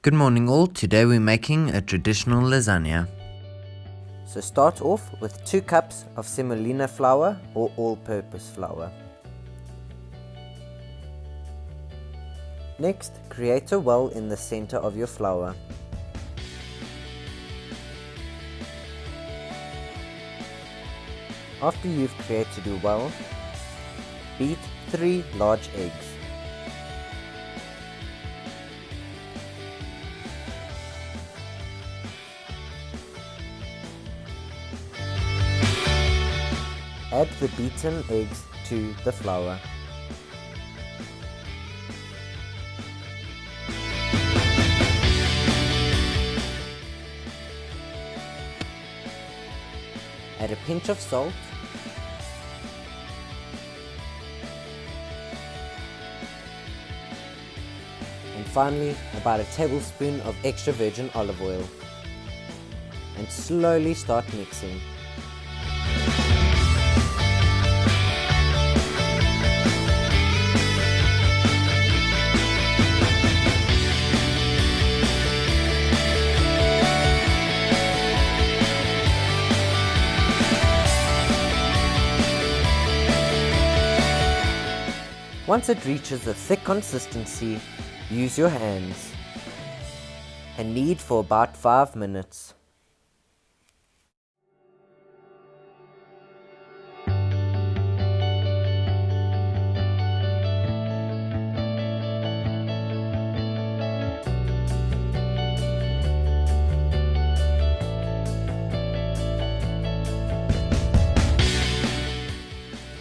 Good morning all, today we're making a traditional lasagna. So start off with 2 cups of semolina flour or all-purpose flour. Next, create a well in the center of your flour. After you've created a well, beat 3 large eggs. Add the beaten eggs to the flour. Add a pinch of salt, and finally about a tablespoon of extra virgin olive oil, and slowly start mixing. Once it reaches a thick consistency, use your hands and knead for about 5 minutes.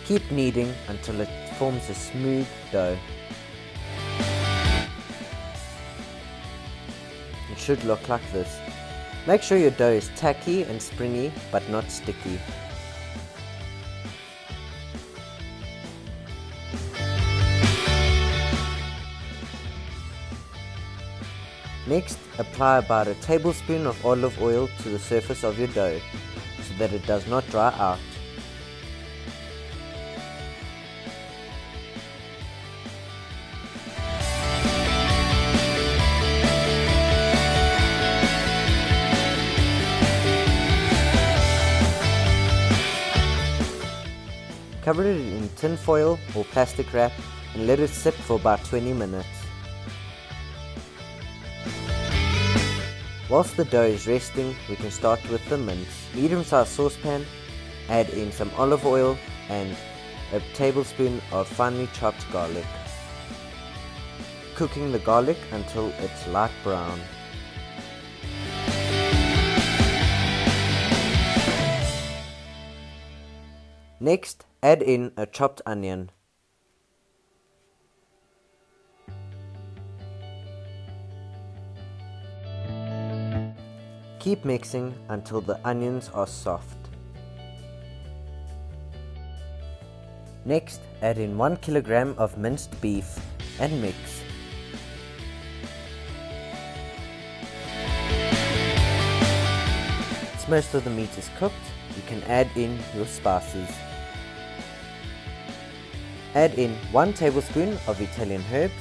Keep kneading until it forms a smooth dough. It should look like this. Make sure your dough is tacky and springy but not sticky. Next, apply about a tablespoon of olive oil to the surface of your dough so that it does not dry out. Cover it in tin foil or plastic wrap and let it sit for about 20 minutes. Whilst the dough is resting, we can start with the mince. Medium-sized saucepan, add in some olive oil and a tablespoon of finely chopped garlic. Cooking the garlic until it's light brown. Next, add in a chopped onion. Keep mixing until the onions are soft. Next, add in 1 kilogram of minced beef and mix. Once most of the meat is cooked, you can add in your spices. Add in 1 tablespoon of Italian herbs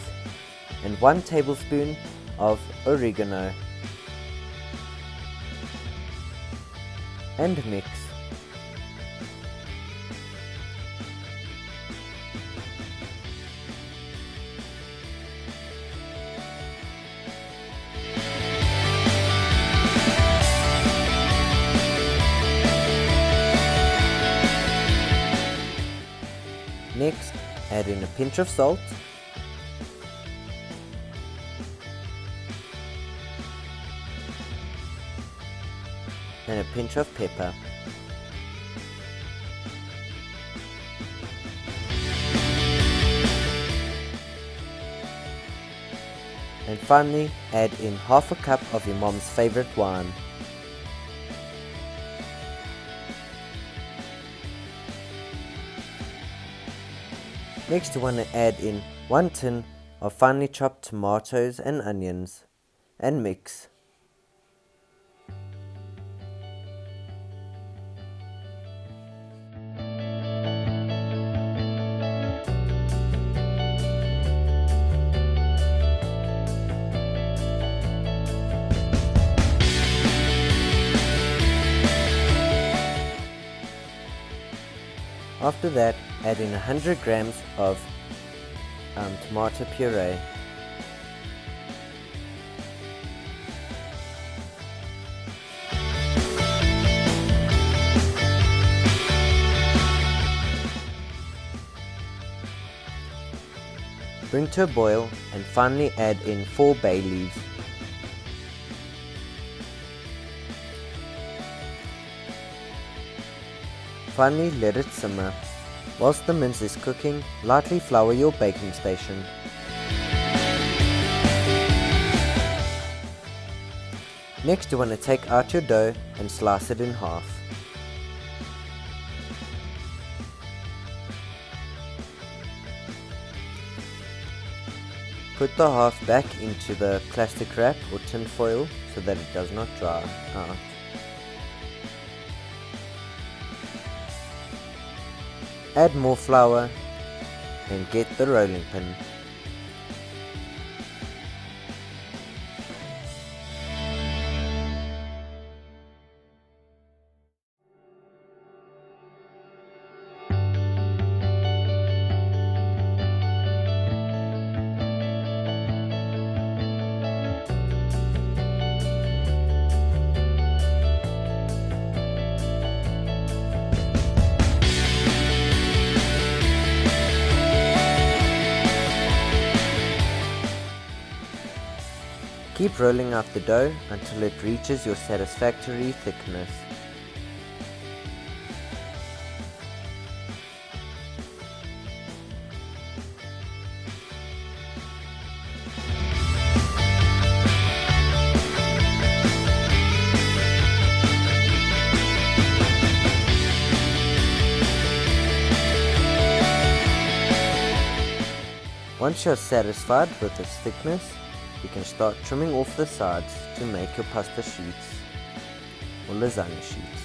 and 1 tablespoon of oregano and mix. Next, add in a pinch of salt, and a pinch of pepper. And finally, add in half a cup of your mom's favorite wine. Next, you want to add in 1 tin of finely chopped tomatoes and onions and mix. After that, add in 100 grams of tomato puree. Bring to a boil and finally add in 4 bay leaves. Finally, let it simmer. Whilst the mince is cooking, lightly flour your baking station. Next, you want to take out your dough and slice it in half. Put the half back into the plastic wrap or tin foil so that it does not dry out. Add more flour and get the rolling pin. Keep rolling out the dough until it reaches your satisfactory thickness. Once you are satisfied with its thickness, you can start trimming off the sides to make your pasta sheets or lasagna sheets.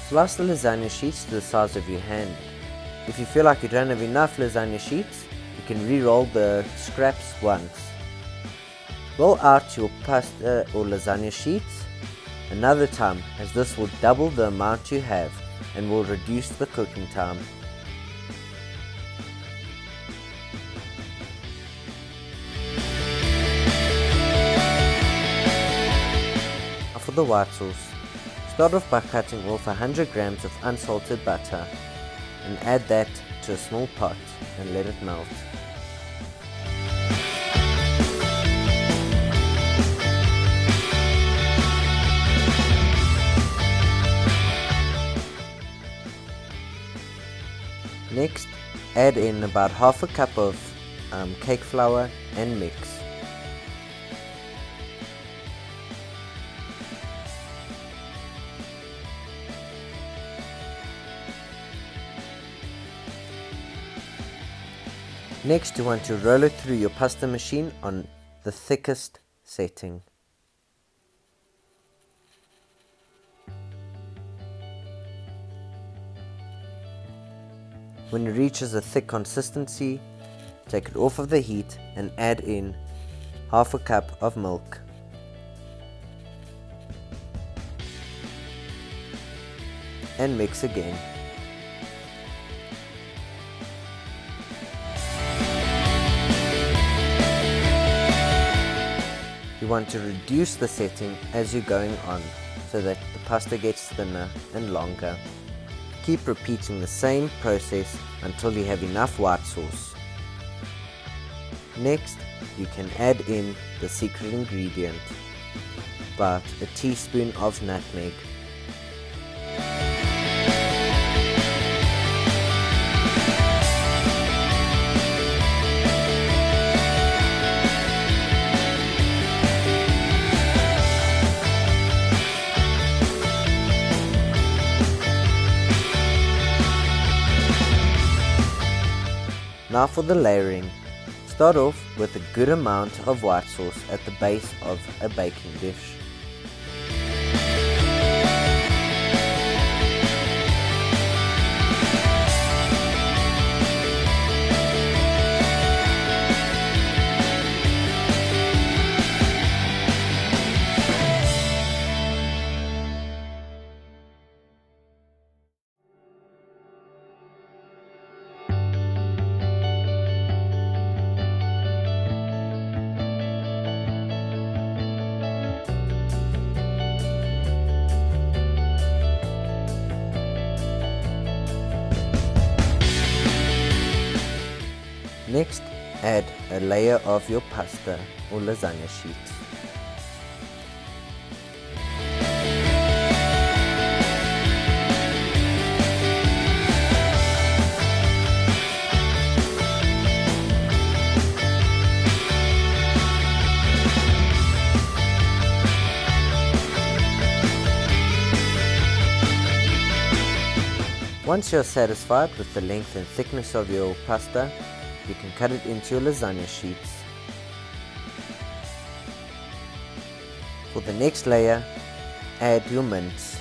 Slice the lasagna sheets to the size of your hand. If you feel like you don't have enough lasagna sheets, you can re-roll the scraps once. Roll out your pasta or lasagna sheets another time, as this will double the amount you have and will reduce the cooking time. For the white sauce, start off by cutting off 100 grams of unsalted butter and add that to a small pot and let it melt. Next, add in about half a cup of cake flour and mix. Next, you want to roll it through your pasta machine on the thickest setting. When it reaches a thick consistency, take it off of the heat and add in half a cup of milk. And mix again. You want to reduce the setting as you're going on so that the pasta gets thinner and longer. Keep repeating the same process until you have enough white sauce. Next, you can add in the secret ingredient, about a teaspoon of nutmeg. Now for the layering. Start off with a good amount of white sauce at the base of a baking dish. Next, add a layer of your pasta or lasagna sheets. Once you are satisfied with the length and thickness of your pasta, you can cut it into your lasagna sheets. For the next layer, add your mince.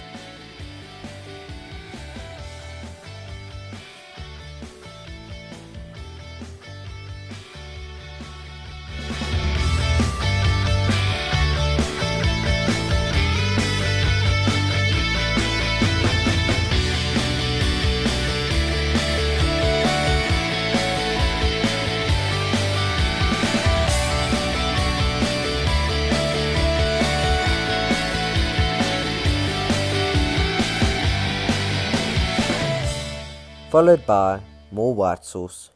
Followed by more white sauce.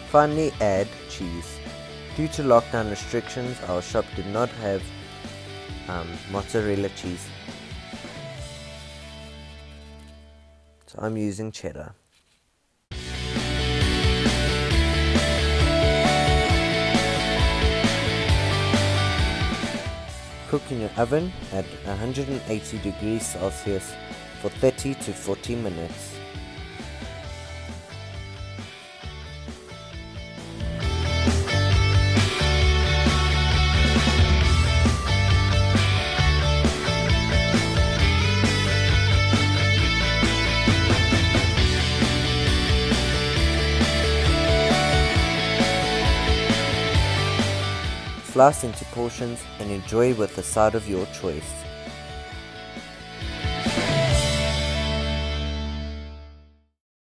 Finally, add cheese. Due to lockdown restrictions, our shop did not have mozzarella cheese, so I'm using cheddar. Cook in your oven at 180 degrees Celsius for 30 to 40 minutes. Slice into portions and enjoy with a side of your choice.